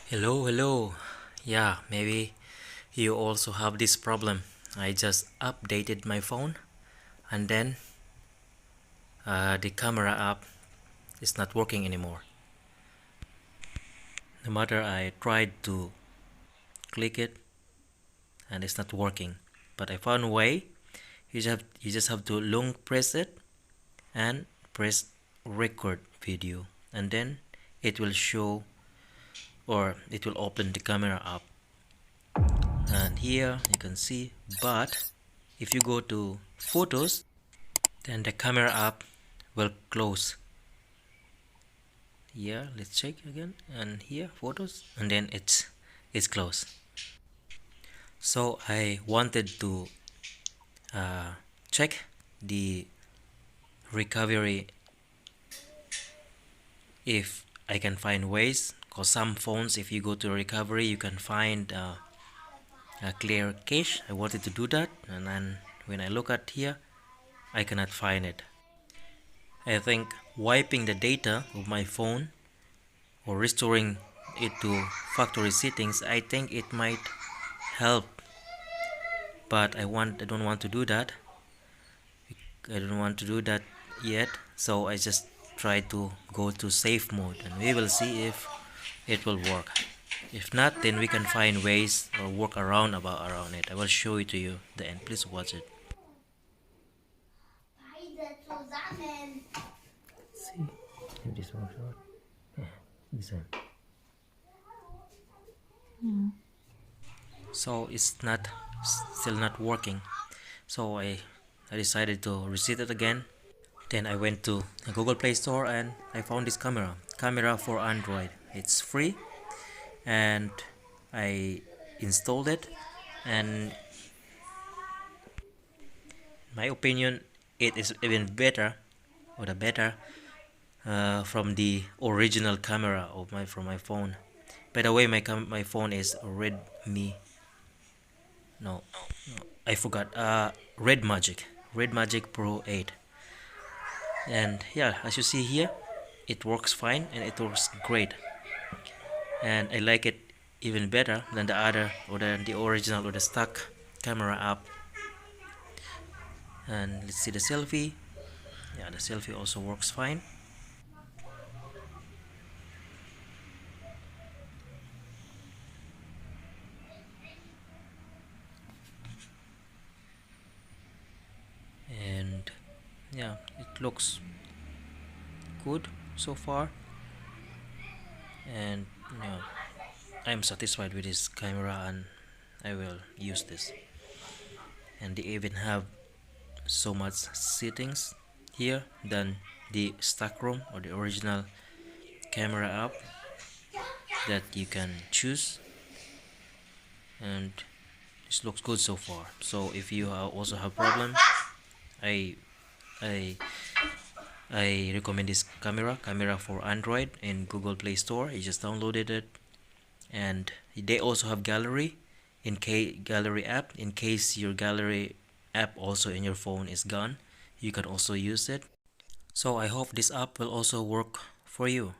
Hello. Yeah, maybe you also have this problem. I just updated my phone and then the camera app is not working anymore. No matter I tried to click it and it's not working. But I found a way. You just have to long press it and press record video, and then it will show, or it will open the camera app. And here you can see, but if you go to photos, then the camera app will close. Here, let's check again, and here photos, and then it's closed. So I wanted to check the recovery, if I can find ways, because some phones, if you go to recovery, you can find a clear cache. I wanted to do that, and then when I look at here, I cannot find it. I think wiping the data of my phone or restoring it to factory settings, I think it might help, but I don't want to do that. I don't want to do that yet, so I just try to go to safe mode, and we will see if it will work. If not, then we can find ways or work around it. I will show it to you at the end. Please watch it. See if this works out. This one. So it's not still not working. So I decided to reset it again. Then I went to Google Play Store and I found this camera for Android. It's free, and I installed it, and my opinion, it is even better, or the better from the original camera of my phone. By the way, my phone is Redmi. No, I forgot. Redmagic Pro 8. And yeah, as you see here, it works fine and it works great. And I like it even better than the other, or the original or the stock camera app. And let's see the selfie. Yeah, the selfie also works fine. And yeah, it looks good so far, and yeah, I'm satisfied with this camera, and I will use this. And they even have so much settings here than the stock room or the original camera app that you can choose, and this looks good so far. So if you also have problem, I I I recommend this camera for Android in Google Play Store. You just downloaded it, and they also have gallery app. In case your gallery app also in your phone is gone, you can also use it. So I hope this app will also work for you.